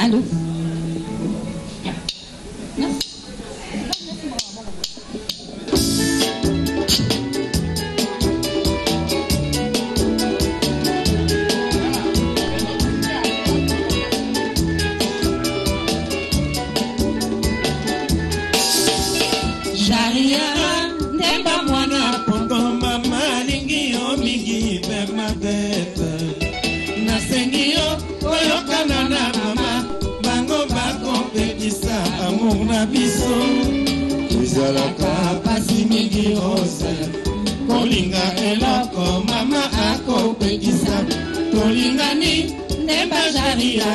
Allô? Izalaka pasi mingi rose kolinga eloko mama akopekisa tolingani nemba jaria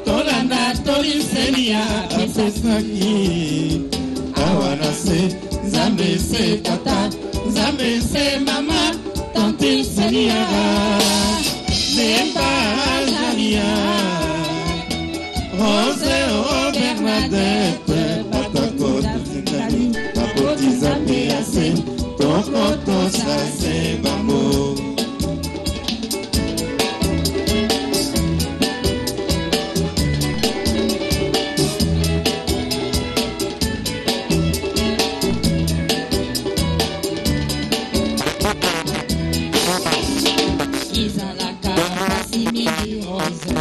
tolanda toliselia apesaki awana se Nzambe se tata Nzambe se mama tanti selia nemba jaria Rose o Bernadette Nzambe ase toko tosa se bango Izalaka pasi mingi rose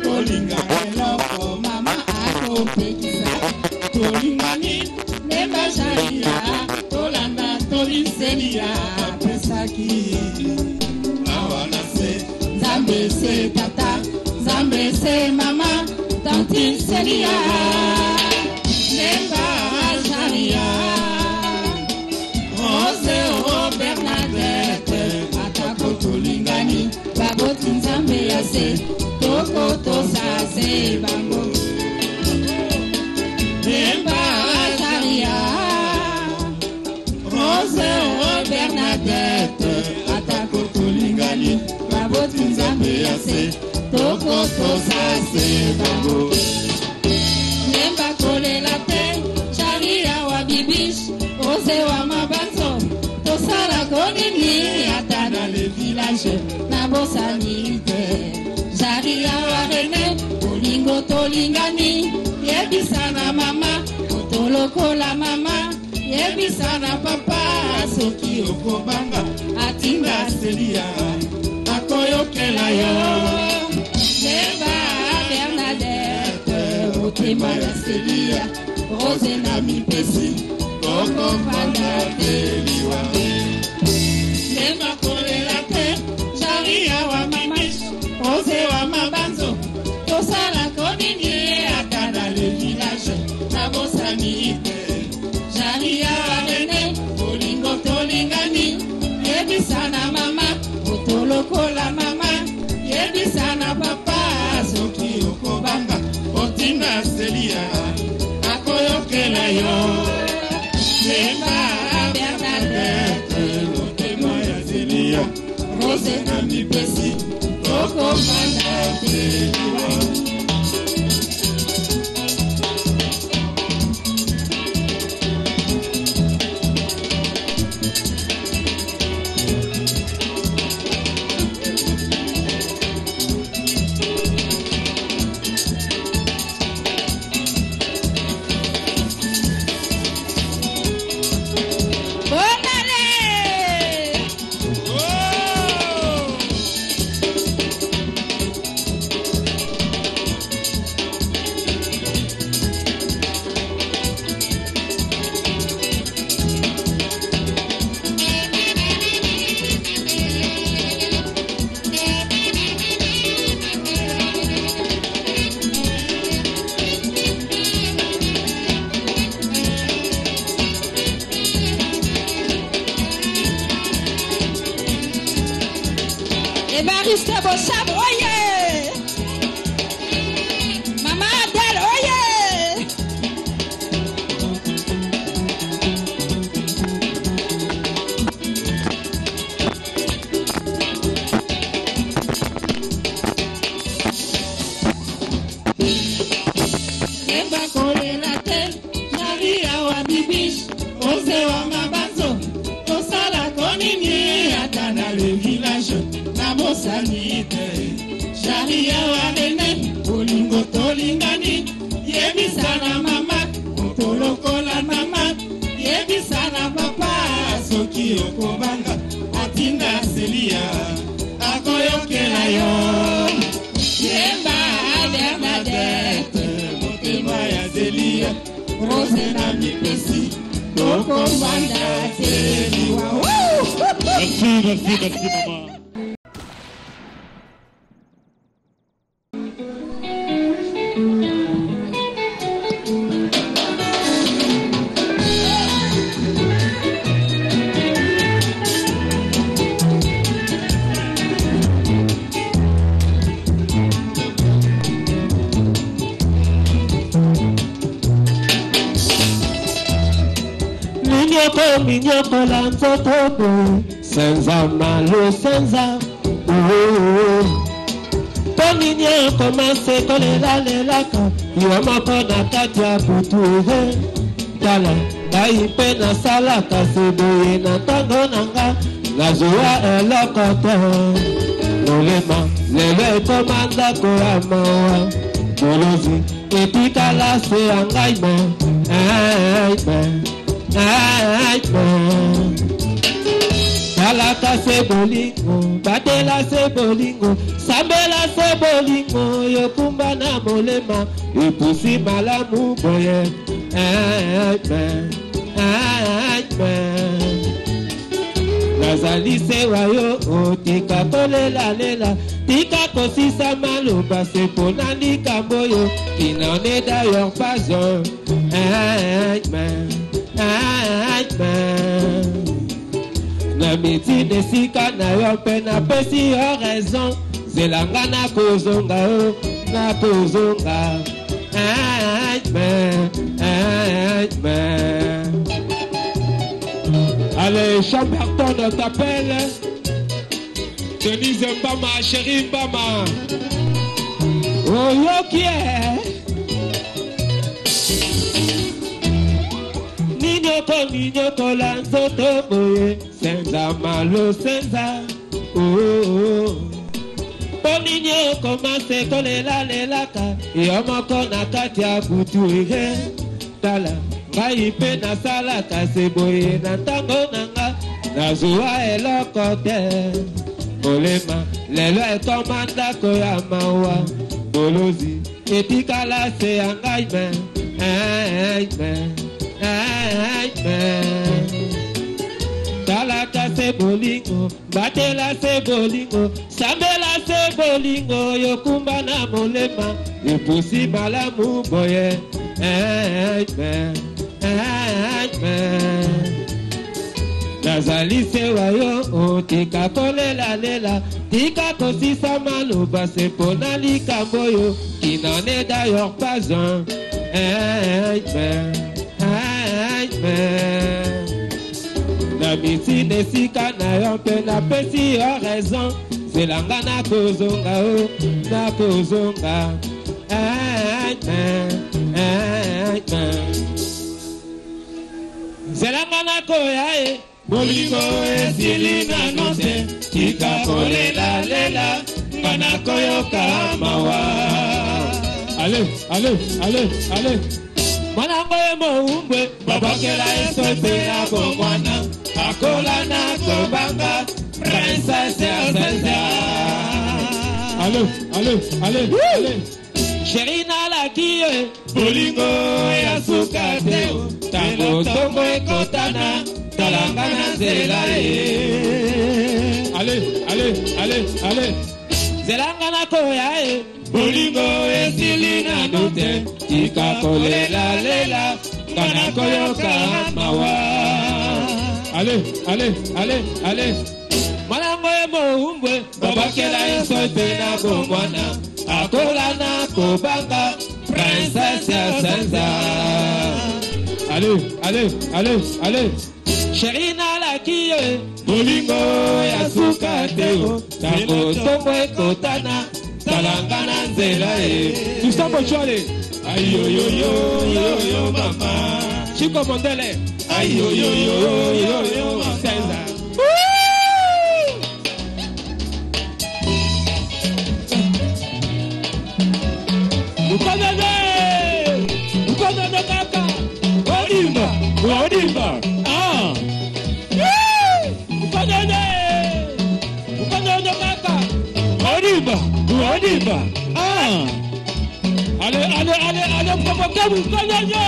kolinga eloko mama akopekisa tolingani nemba jaria tolanda toliselia apesaki awana se Nzambe se tata Nzambe se mama tanti selia nemba jaria Rose o Bernadette atako tolingani baboti Nzambe ase toko tosa se bango nemba Rose o Bernadette atako tolingani baboti Nzambe ase toko tosa se bango nemba kolela te charia wa bibish Rose wa mabanzo tosala konini ata na le village na bosani te charia wa rene olingo tolingani yebisa na mama otolokola mama yebisa na papa soki okobanga atinga selia akoyokela yo nemba Bernadette otema ya selia Rose na mipesi okofanda teliwa nemba kolela te jaria wa mamish Rose wa mabanzo tosala konini ata na le village na bosani te Jaria rene olingo tolingani yebisa na mama otolokola mama yebisa na papa soki okobanga otinga selia akoyokela yo nemba Bernadette lotema ya selia Rose na mipesi okobanga teliwa Evariste Bochab, oye! Mama Adele, oye! Nemba kolela te, Maria wa bibish, Rose wa mabanzo, tosala konini ata na le village, na bosani te. bolingani yebisana mama otolokola mama yebisana papa soki okobanga atinda selia akoyokela yo yemba Bernadette motema ya Zelia rose na mipesi okobanda Zelia. Merci maman. Minyoko la nzoto senza malo senza Minyoko maseko lela yo moko na kati ya butu tala ngai mpe nasalaka seboye na ntango na nga nazwa eloko te molema lelo ekoma ndako ya mawa molozi etikala se ya ngai Talaka se bolingo, batela se bolingo, sambela se bolingo, yokumba na molema, ipusi malamu boye. Nazali se wayo, tika kolela, tika kosisa maloba se ponani kamboyo, il n'en est d'ailleurs pas un. Na miti desika na yo pe na pesi yo raison zelanga na kozonga Allez, Chamberton t'appelle Denise Mbama, chérie Mbama. Oh yo qui est Minyoko la nzoto boye senza malo senza Po minyoko maseko lelaka yo moko na kati ya butu tala ngai mpe nasalaka se boye na ntango na nga nazwa eloko te molema lelo ekoma ndako ya mawa bolozi etikala se ya ngai Talaka se bolingo, batela se bolingo, sambela se bolingo, yokumba na molema, ipusi malamu boye. Nazali se wayo, tika kolela, tika kosisa maloba se ponali kamboyo, qui n'en est d'ailleurs pas un. Na miti nesika na yo pe na pesi yo raison zelanga na kozonga zelanga na koya bolingo esili na note tika kolela kana koyoka mawa. Allez Mwanango moumbe babakela esote na bomwana akola na kobanga princesse ya Zelda. Allez Chérie na la kie bolingo ya suka te tango tongo ekotana talanga na nzela Allez zelanga na koya bolingo esili na dute tika kolela kana koyoka mawa. Allez Mwanango moumbe babakela esote na bomwana akola na kobanga princesse ya Zelda. Allez Chérie na la kie bolingo ya suka te tango tongo ekotana talanga na nzela Gustavo Chole ayoyoyo mama Chico Mondele ayoyoyo Senza Ukonene kaka. Odimba. Ah. Ukonene kaka. Odimba. Ah. Allez, provoquez vous Ukonene.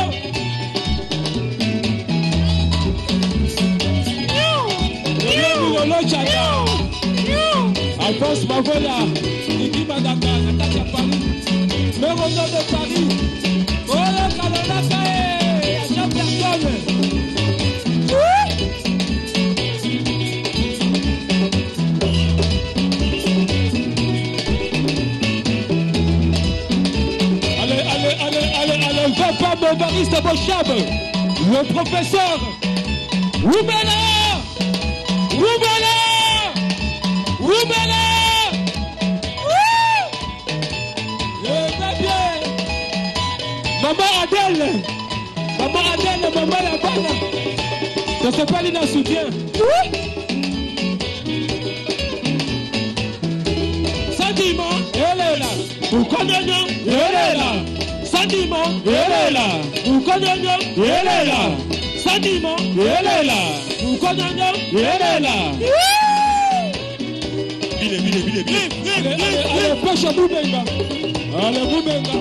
Alphonse Mavola, Niki Madaka, Natacha Paris, le Rondo de Paris, oh le Kalonaka, il y a 100 personnes. Allez, papa Bobariste Bochab, le professeur, Oubela. Maman Adèle, maman la bonne. Ça s'appelle une soutien. Sentiment, elle est là. Vous connaissez, elle est là. Sentiment, elle est là. Vous connaissez, elle est là. Sentiment, elle est là. Vous connaissez, elle est là. Allez, pêche à Boubenga. Allez, Boubenga.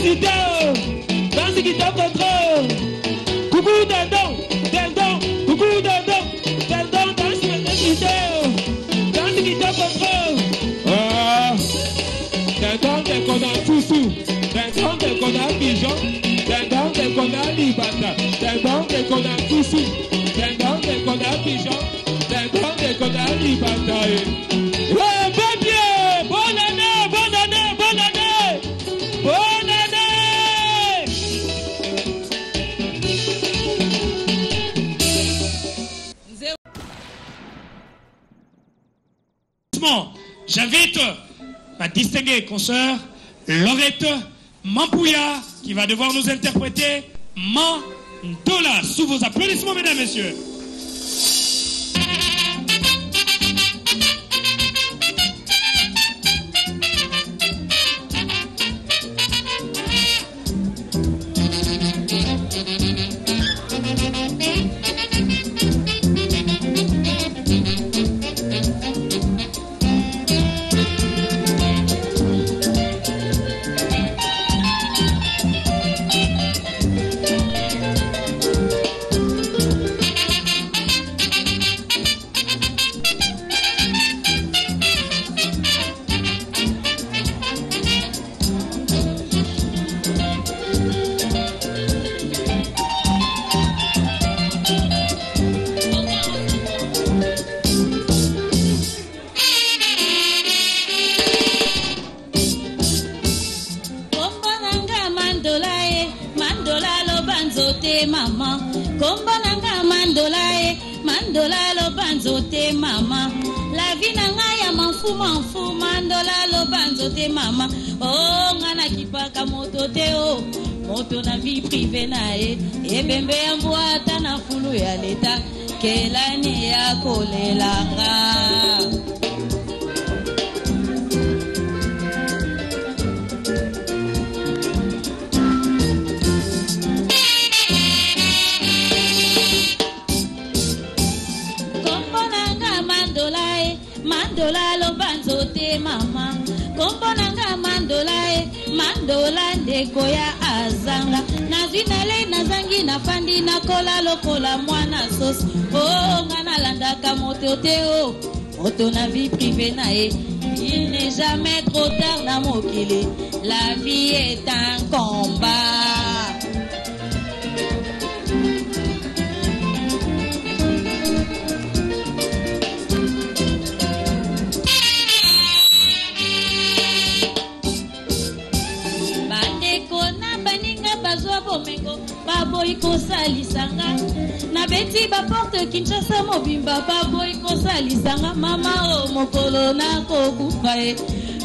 Danse qui t'a contrôle. Coucou dindon, coucou dindon, danse ma vidéo. Danse qui t'a contrôle. Dindon t'es qu'on a fousou, dindon t'es qu'on a pigeon, dindon t'es qu'on a libata, dindon t'es qu'on a fousou, dindon t'es qu'on a pigeon, dindon t'es qu'on a libata. Bonne année. J'invite ma distinguée consoeur Laurette Mampouya qui va devoir nous interpréter Mandola. Sous vos applaudissements, mesdames et messieurs. Mandola lo banzo te mama. La vie nanga ya manfu mandola lo banzo te mama. Oh ngana kipaka moto te o. Moto na vie privée na e bembe ya mbwata na fulu ya leta. Kelani ya kolelanga. Mandola lo banzo te mama. Komponanga mandola ndeko ya azanga. Nazinale nazangi na fandi na kola lokola mwana sos. Oh ngana landaka moto te o. Moto na vie privée na e. Il n'est jamais trop tard na mokili. La vie est un combat. Baboy kosalisanga na beti ba porte Kinshasa mobimba baboy kosalisanga mama o mokolo na kokufa e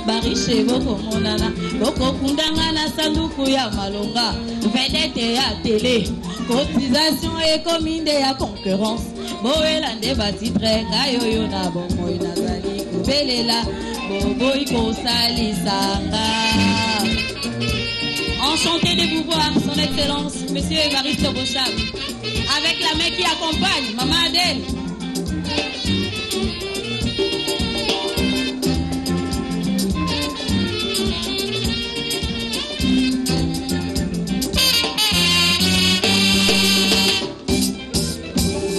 barishe bokomonana bokokundanga na sanduku ya malonga vedete ya tele cotisation ekomi nde ya concurrence boyela nde batitre ngayoyo na bomoi nazali kobelela boboyi kosalisanga. Enchanté de vous voir, son excellence, monsieur Évariste Bochab, avec la main qui accompagne, maman Adèle.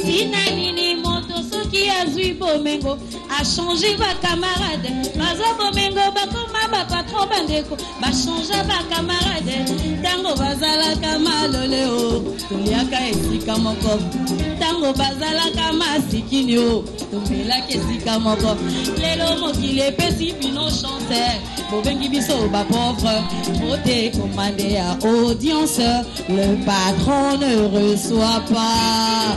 Sinanini moto soki azui bomengo a changé ba camarade baza bomengo bakoma ba patron bandeko ba changer ba camarade tango bazalaka malole o tuliaka esika moko tango bazalaka masikini o tumelaka esika moko lelo mokili epesi bino chanteur bobengi biso ba pauvre mote commandé à audience le patron ne reçoit pas.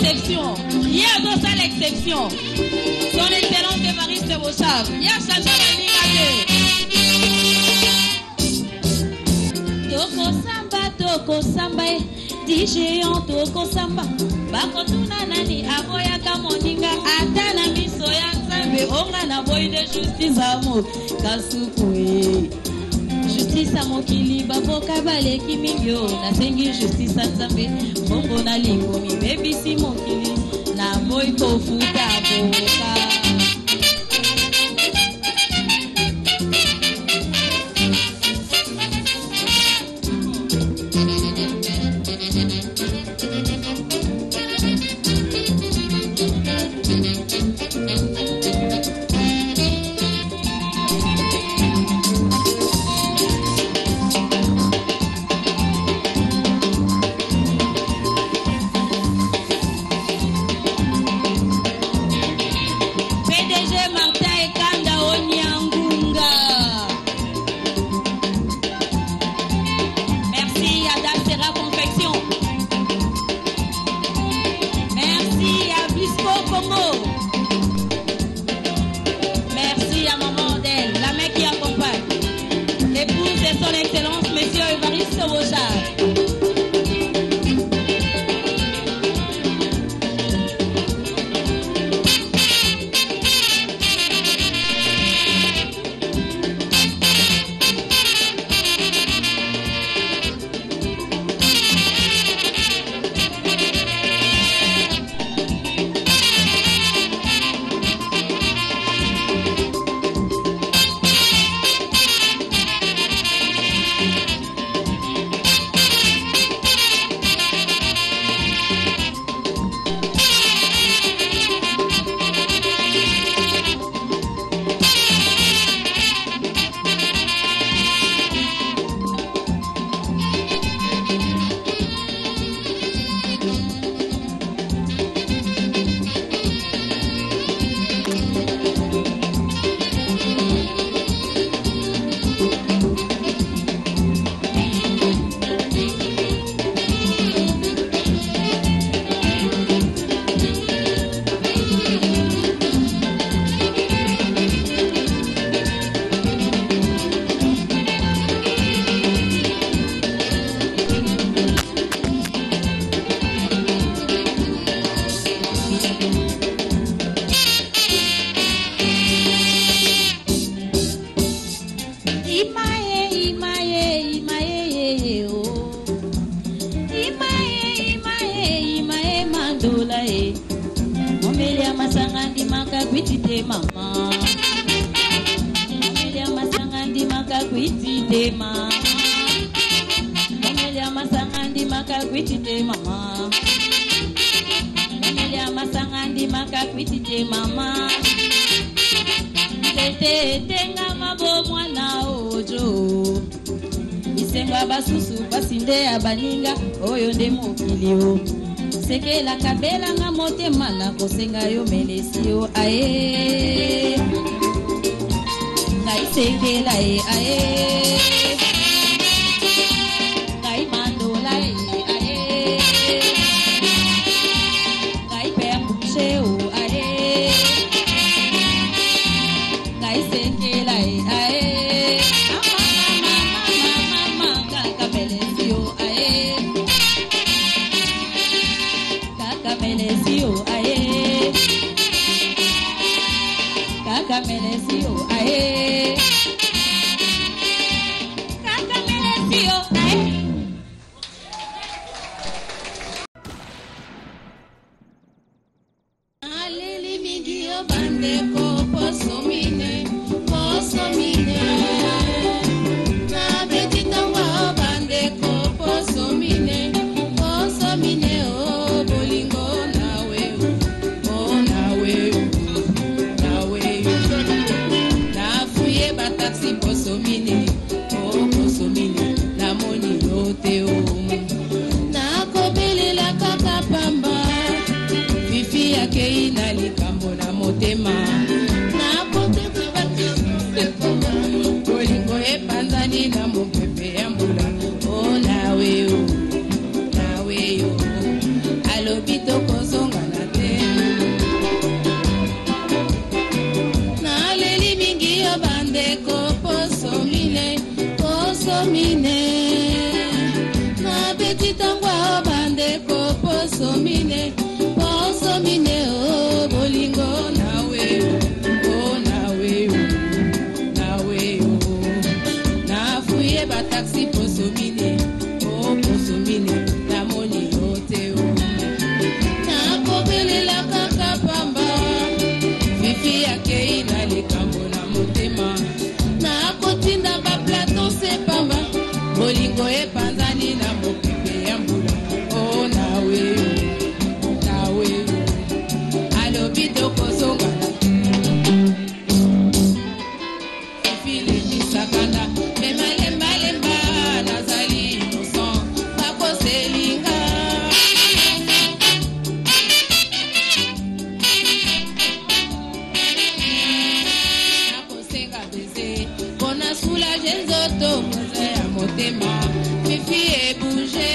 Exception. Il y a deux sales exceptions. Son excellence Évariste Bochab. Il y a Chacha Lamigade. Toko samba, DJ on toko samba. Bakotuna nani aboyaka moninga atana miso ya nzambe onga na boy de justice amo kasuku justice a mokili baboka baleki mingi o nasengi justice a nzambe bongo na likomi bebisi mokili na boyi kofuta boka. Baninga oyo nde mokili o sekela kabela nga motema na kosenga yo melesi yo aye ngai sekela e aye ngai mandola e aye ngai père boucher o aye epanzani na mopepe ya mbula. Oh nawe yo, nawe yo, alobi tokozonga na te. Naleli mingi yo bandeko poso mine, poso mine. Na beti tangwa bandeko poso mine, poso mine. Oh bolingo nawe yo, oh nawe yo, nawe yo. Na fuye ba taxi poso mine, oh poso mine. Na moni yote o, na kobele la kaka pamba. Fifi yake ina likambo na motema. Na kotinda ba plateau se pamba. Bolingo epanzani na mopepe ya mbula. Oh nawe yo, nawe yo, alobi tokozonga na te. Fifi lebi sakanda, mema lemba lemba. Nazali innocent, bakoselinga. Nakosenga beze, pona soulage nzoto moza ya motema. Fifi ebouge.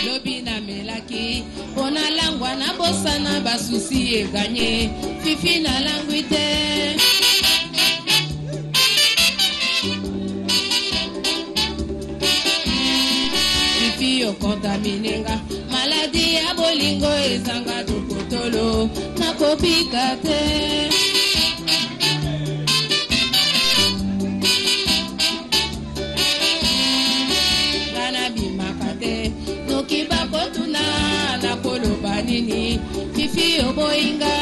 Lobi na melaki, pona langwa na bosana basusi eganye. Fifi na langwi te. Fifi yo kontaminenga, maladi ya bolingo ezanga tokotolo. Nakopika te. Nana bimaka te, noki bakotuna nakoloba nini. Fifi yo boinga.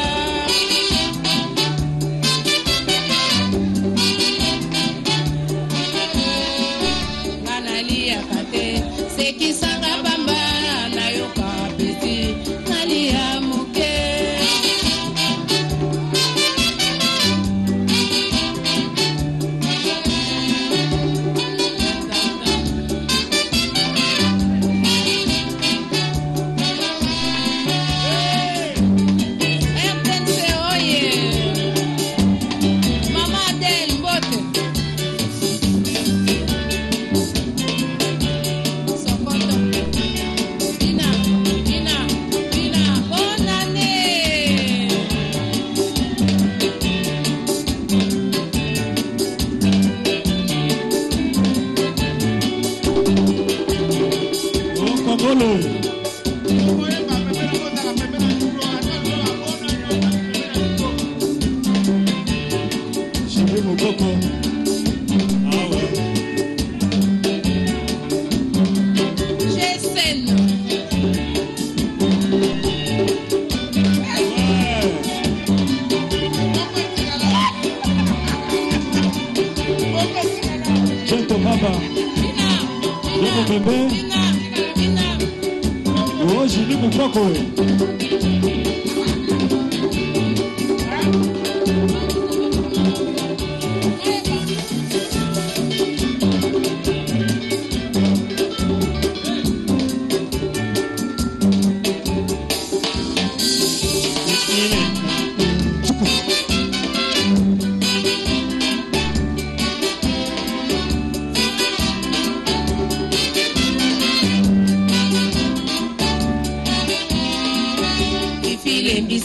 Nana liaka te, sekisanga bamba nayoka peti. Nalia muke.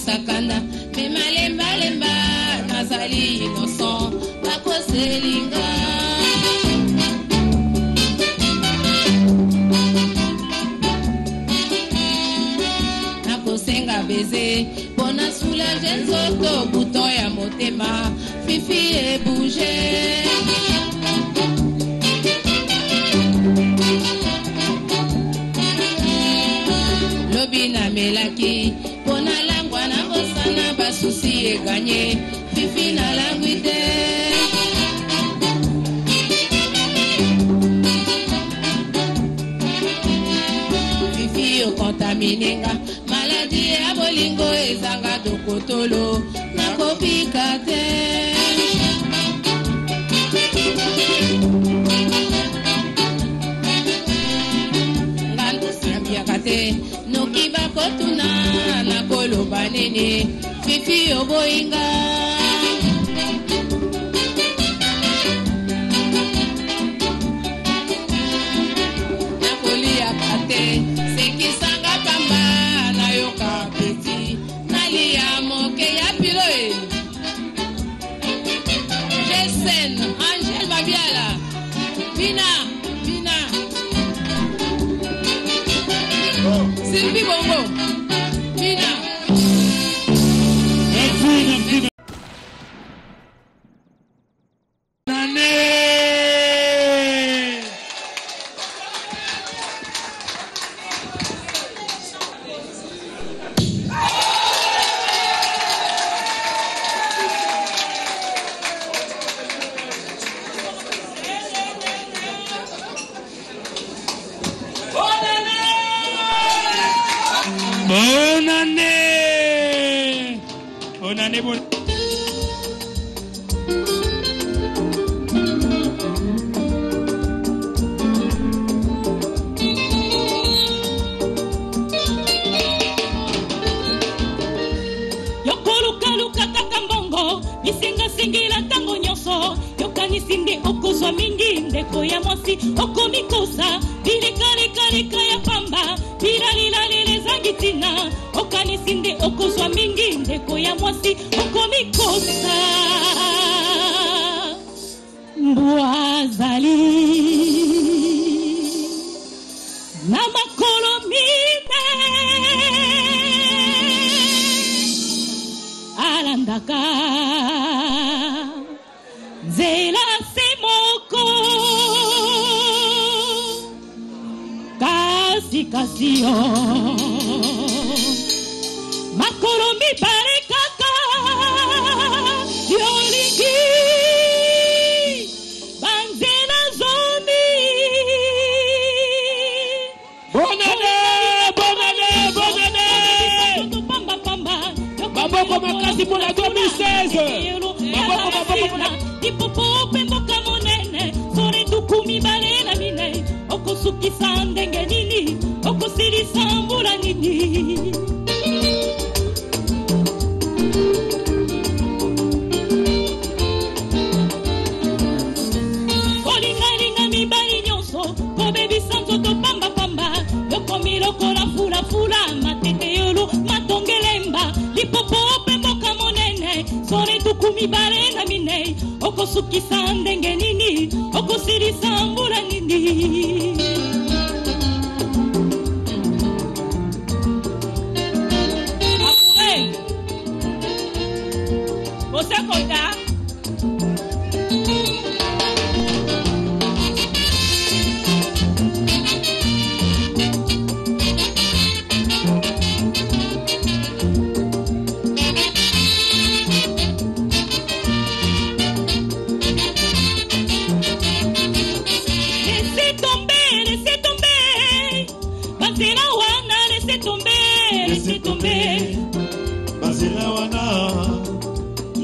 Sakana, mema lemba lemba. Nazali innocent, bakoselinga. Nakosenga beze, pona soulage nzoto bouton ya motema. Fifi ebouge. Lobi na melaki, pona langwa na bosana basusi eganye. Fifi na langwi te. Fifi yo kontaminenga, maladi ya bolingo ezanga tokotolo. Nakopika te. Ngandu sambiaka te, noki bakotuna na nakoloba nini fifi oboyinga nakolia kate sekisanga pamba nayoka peti nalia moke ya piloe Jason Angel Babiala Vina Sylvie Bongo Vina Merci. Bonne année. Bonne année, bonne. Yokoluka kaka mbongo bisenga singila tango nyonso yokanisinde okozwa mingi ndeko ya mwasi okomikosa bilekalekaleka ya pamba bilalilalelezangitina okanisinde okozwa mingi ndeko ya mwasi okomikosa mbwazali na makolo mine alandaka nzela semoko kasi makolo mibale kaka yolingi banzela zomi Bonne année, bonne année, bonne année. Maboko makasi pour la 2016. Ipopo pemboka monene sore tukumi balela mine okosukisa ndenge nini okosilisa mbula nini olingalinga mibali nyonso kobebisa nzoto pambapamba yokomi lokola fulafula matete yolo matongelemba lipopo pemboka monene sore tukumi balela mine okosukisa ndenge nini okosilisa mbula nini apure osekota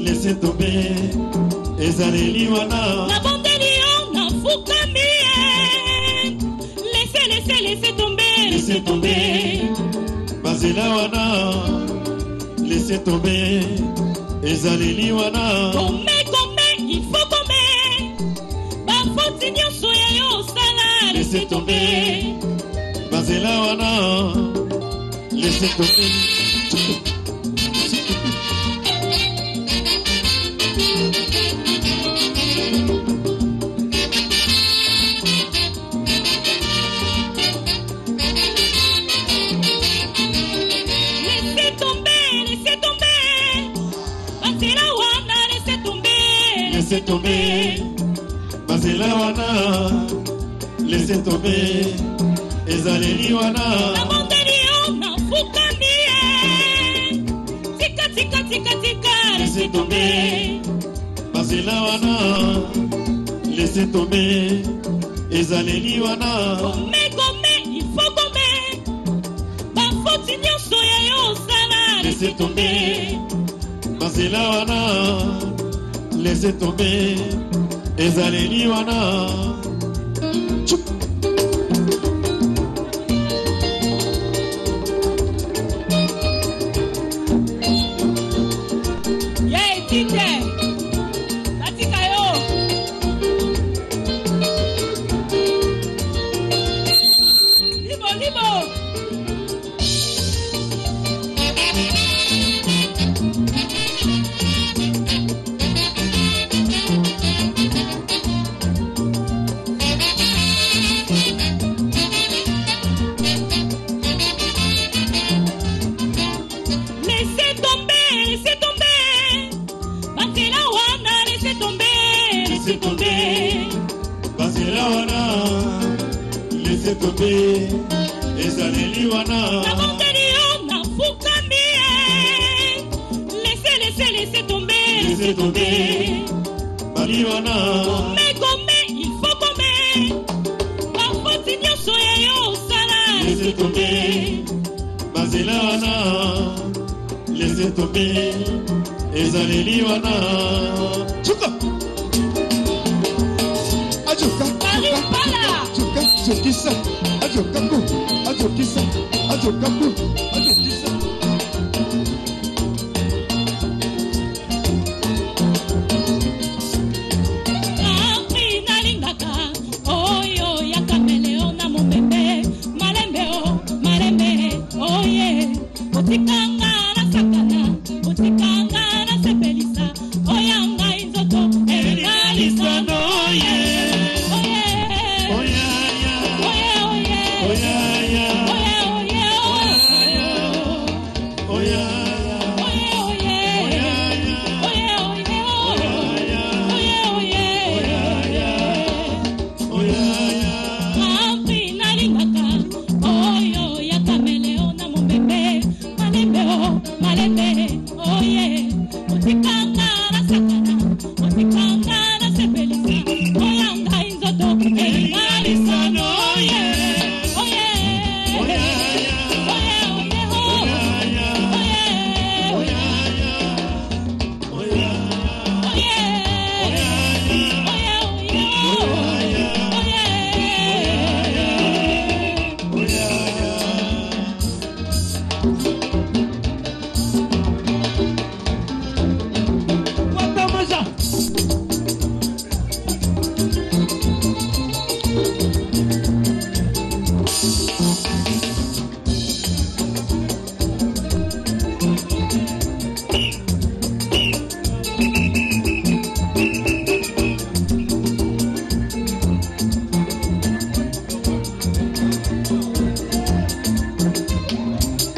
laissez tomber ezaleli wana na bondeli yo na fukami laissez tomber bazela wana laissez tomber ezaleli wana gome il faut gome bafoti nyonso ya yo osala laissez tomber bazela wana laissez tomber laissez tomber bazela wana laissez tomber ezaleli wana na bondeli yo na fukami tika laissez tomber bazela wana laissez tomber ezaleli wana gome il faut gome bafoti nyonso ya yo osala laissez tomber bazela wana laissez tomber ezaleli wana laissez tomber ezaleli wana laissez tomber bali wana gombe il faut gombe bafoti nyonso yayo osala laissez tomber bazela wana laissez tomber ezaleli wana chuka ajoka ajoka chokisa ajoka ku ajokisa ajoka ku ajokisa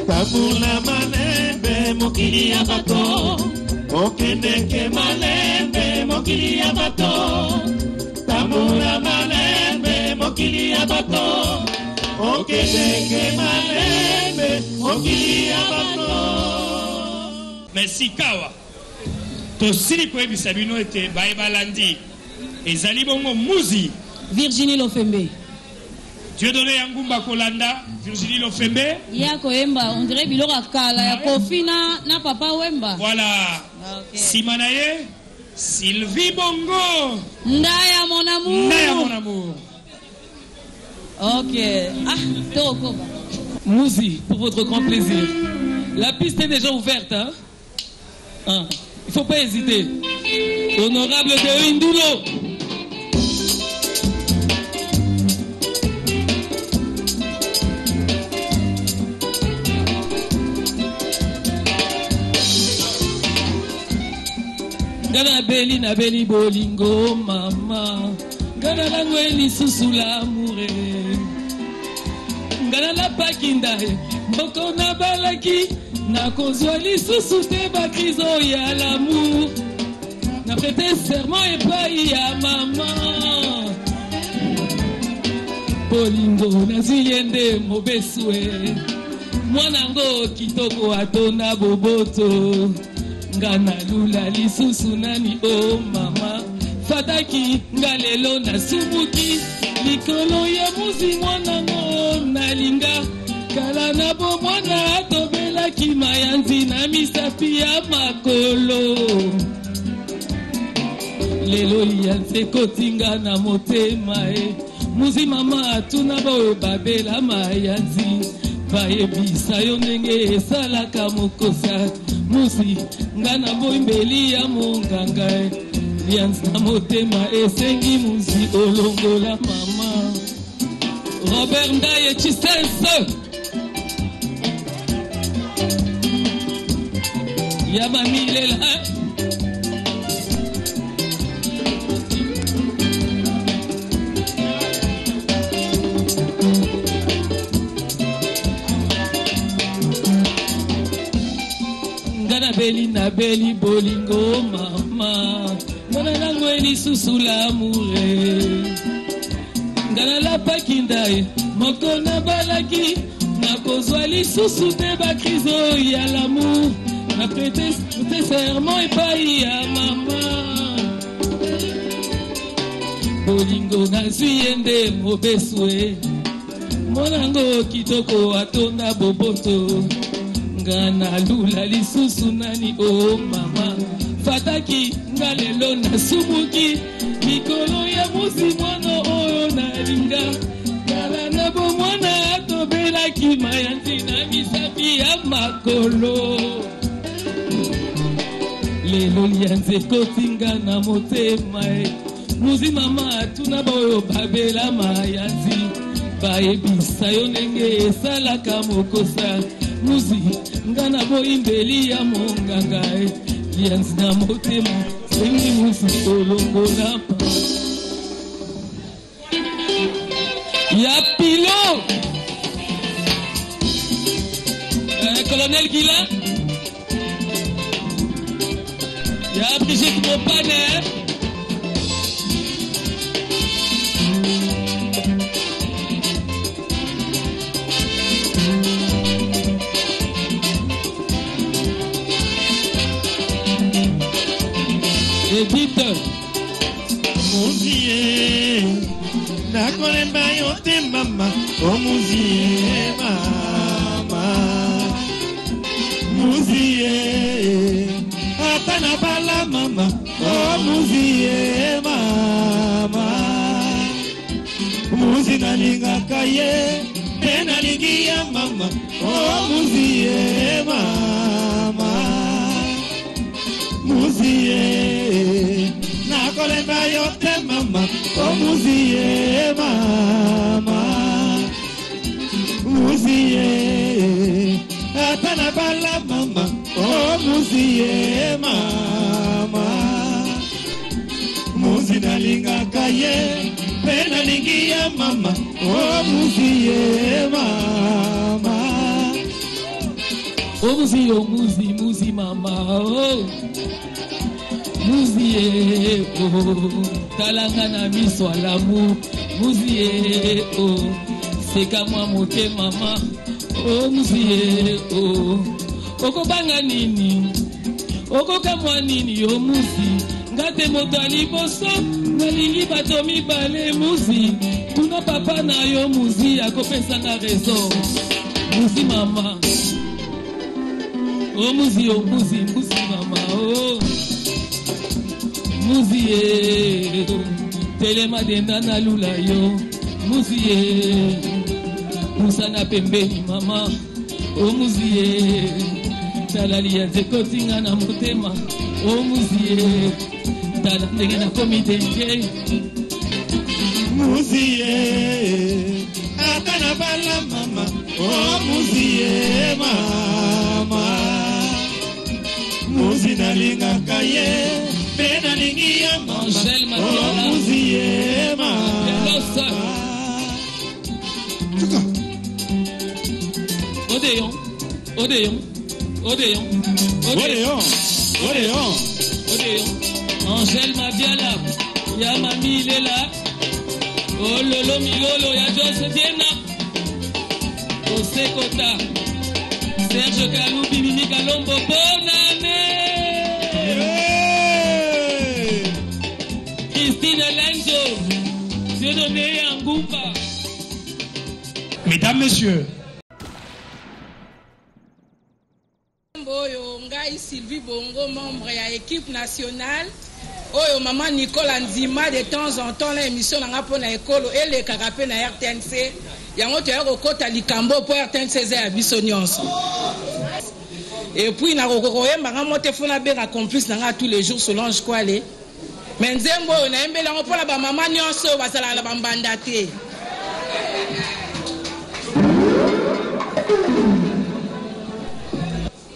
Tabula malembe mokili ya bato okendeke malembe mokili ya bato Tabula malembe mokili ya bato okendeke malembe mokili ya bato. Merci Kawa. Tosili koyebisa bino ete baebalandi ezali bongo muzi Virginie Lofembe. Dieu donné Yangumba Kolanda, Virginie Lofembe. Yako Wemba, on dirait Bilora Kala, ya Kofi na papa Wemba. Voilà. Okay. Simanaye, Sylvie Bongo. Ndaya mon amour. Ndaya mon amour. Ok. Ah, Tokoba. Mouzi, pour votre grand plaisir. La piste est déjà ouverte, hein? Il ne faut pas hésiter. Honorable de Indulo. Gana beli na beli bolingo mama Gana langweli susu l'amoure Gana la pakindae Mboko na balaki Na kozwa li susu te bakizo ya l'amour Na prêté serment et pas ya maman Bolingo na ziyende mobeswe Mwanango kitoko atona boboto Ngana lula lisusu nani oh mama Fataki ngalelo na subuki Likolo ya muzi mwanango nalinga Kala na bo mwana atobela kimayanzi na misapi ya makolo Lelo lianse kotinga na motema Muzi mama atuna bo babela mayanzi Bayebisa yo ndenge esalaka mokosa Musi ngana boimbeli ya monganga Lianz na motema esengi muzi olongola mama Robert Ndaye Chisense Yaba milela Beli na beli bolingo mama Ngana lango eli susu l'amoure ngana lapaki ndaye moko na balaki nakozwa lisusu te bakrizo ya l'amour na prete serment epai ya mama bolingo nazwi ye nde mobesu e monango kitoko atonda boboto nga nalula lisusu nani o mama fataki nga lelo nasumuki mikolo ya musi mwana oyo nalinga kala na bomwana atobelaki mayanzi na misapi ya makolo lelo lianzi ekotinga na motema e muzi mama atuna boyo babela mayanzi bayebisa yo ndenge esalaka mokosa muzi nga na boyimbeli ya monganga e lianzi na motema sengi muzi tolongola pa ya pilo colonel Guilain ya Brigitte Mopane Edith Muzie nakolemba yo te mama o muzie mama muzie atana bala mama o muzie mama muzi nalingaka ye pe nalingi ya mama o muzie mama muzie nakolemba yo te mama o muzie mama muzie atana bala mama o muzie mama muzi nalingaka ye pe nalingi ya mama o muzie mama o muzi mama oh muzie oh talanga na miso alamu muzie oh seka mwa moke mama oh muzie oh okobanga nini okokamwa nini yo muzi ngate moto aliboso nalingi bato mibale muzi tuna papa na yo muzi akopesanga raison muzi mama oh muzi mama oh muzie telema denda na lula yo muzie musana pembeni mama o muzie talalia zekotinga na motema o muzie tala ndenge na komitenge muzie atana bala mama o muzie mama muzi nalingaka ye pe nalingi ya mama o muzie mama Odéon Angèle Mabiala ya mami Lela oh lolo milolo ya Jose Diena José Kota Serge Kalou Bimini Kalombo bonne année Christine Lenzo Dieudonné Angumba. Mesdames, Messieurs, Oyo ngai Sylvie Bongo, membre ya équipe nationale. Oyo maman Nicole Nzima de temps en temps l'émission nanga pona ekolo ele kakape na RTNC. Yango to yako kota likambo po RTNC ya biso nyonso. Et puis na kokoko yemba nga mote fona benga complice nanga tous les jours Solange Kwale. Menzembo na embela ngo pona ba maman nyonso basala la bambanda te.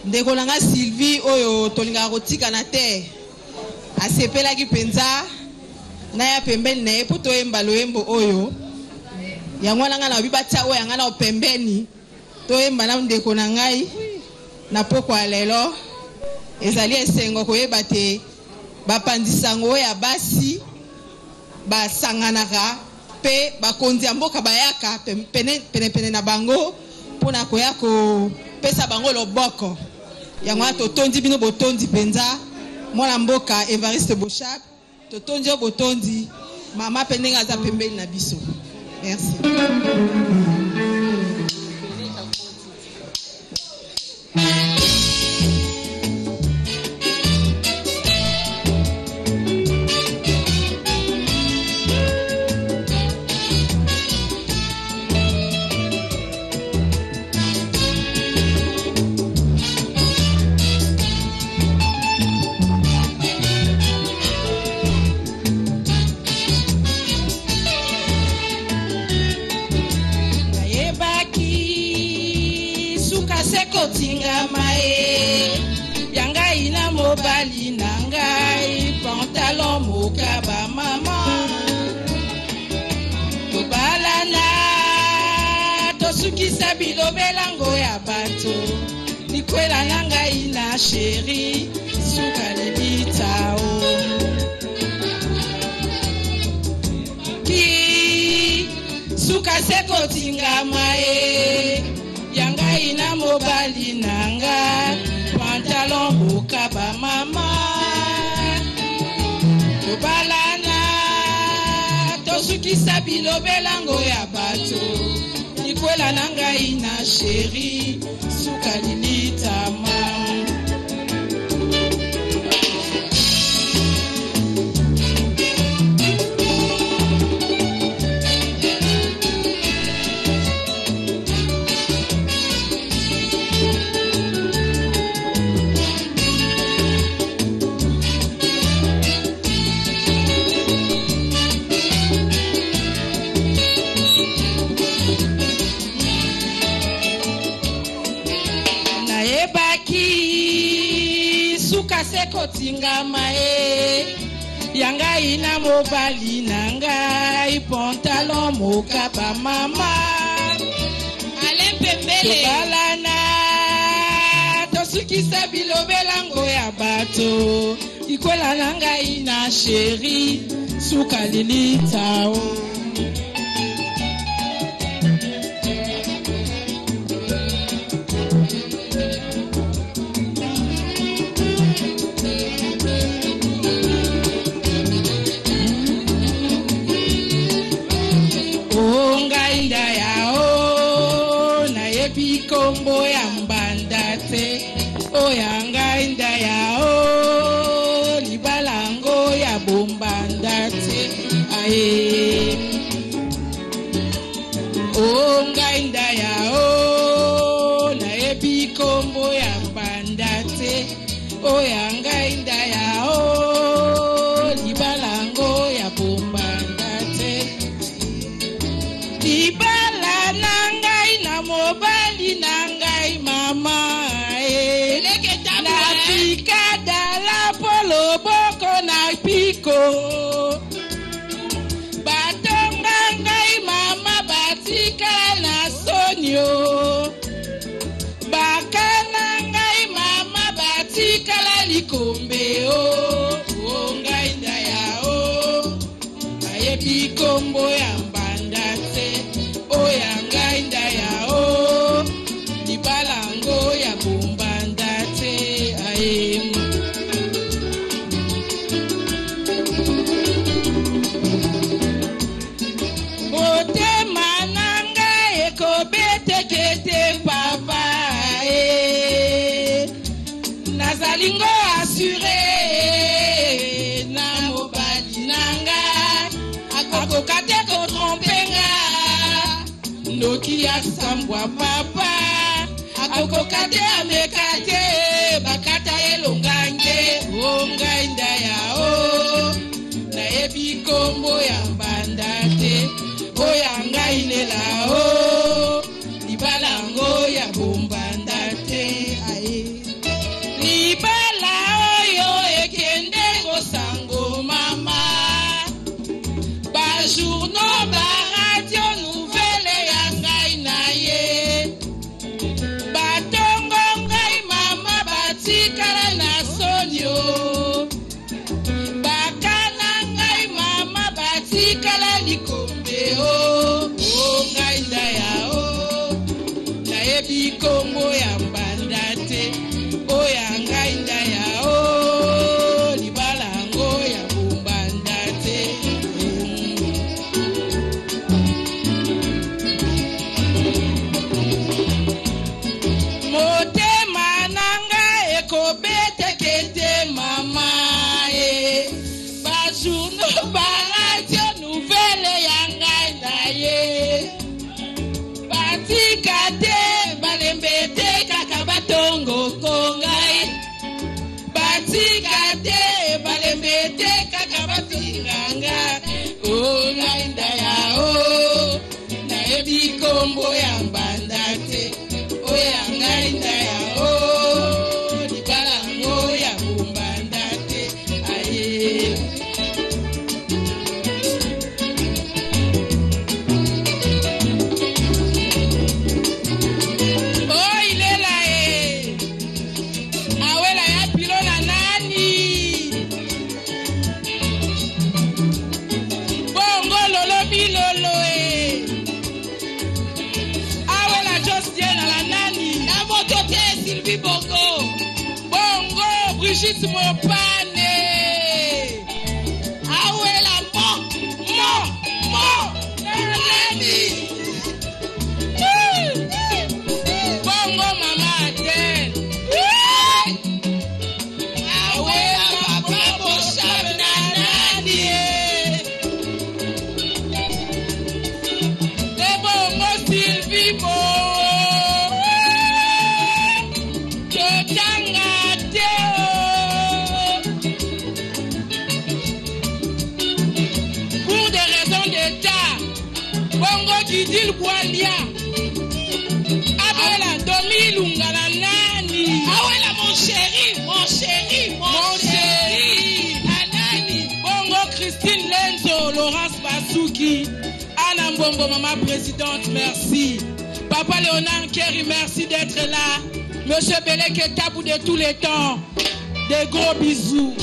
Ndeko nanga Sylvie oyo tolinga kotika na te asepelaki penza na ya pembeni na ye po toyemba loyembo oyo yango nanga na bibatia oyo yanga na pembeni toyemba na ndeko na ngai na poko ya lelo ezali esengo koyeba te bapandisango ya basi basanganaka pe bakonzi ya mboka bayaka pene na bango mpona koya kopesa bango loboko yango wana totondi bino botondi mpenza mwana mboka Evariste Boshab totondi yo botondi mama pe ndenge aza pembeni na biso. Merci. Pantalon mokaba mama tobalana tosukisa bilobelango ya bato likwela na ngai na sheri suka libitao ki suka seko tingama yangai na mobali nanga pantalon mokaba mama balana tosukisa bilobelango ya bato likwela na ngai na sheri suka lilitama seko tingama yangai na mobali nangai pantalon mokaba mama ale pembele balana tosukisa bilobelango ya bato ikwela nangai na sheri suka lilitao kombo ya mbanda te oyanga inda yao libalango ya bombanda te aye onga inda yao na ebi kombo ya mbanda te oyanga inda yao libalango ya bombanda te libala nangai na mobali nangai mama na pika dala polo boko na piko batonga ngai mama batika na sonio bakana ngai mama batika la likombe o ngai ndaya o ayebi kombo ya mbanda te o ya ngai ndaya o libalango ya bombanda te aye motema nanga ekobetekete papa nazalingo asure na mobali nanga akokate kotrompenga noki asambwa papa akokate amekate bakata elongange onga indaya o nayebi kombo ya mbanda te oyanga ilela o libalango ya bombanda te aye libala oyo ekende kosango mama bajourno baradio nouvelle ya ngai na ye batongo ngai mama batikala na sonio bakana ngai mama batikala likombe beteke te mama ye bajourno baradio nouvelle ya ngai na ye batika te balembe te kaka batongo kongai batika te balembe te kaka batinganga o ngai ndaya o nayebi kombo ya mbanda te o ya ngai ndaya o libala ngo ya bombanda te aye o ilela e awela ya pilona nani bongo lolo bilolo e awela just diena la nani na moto te Sylvie Bongo bongo Brigitte Mopane awela mo nani bongo mama Adele awela papa Boshab na nani bongo Sylvie Bo totanga te pour des raisons d'état bongo Didil Bwalia awela Domi Lungala nani awela mon chéri anani bongo Christine Lenzo Laurence Basuki Anna Mbombo maman présidente merci papa Léonard Kerry merci d'être là monsieur Beleke Tabou de tous les temps des gros bisous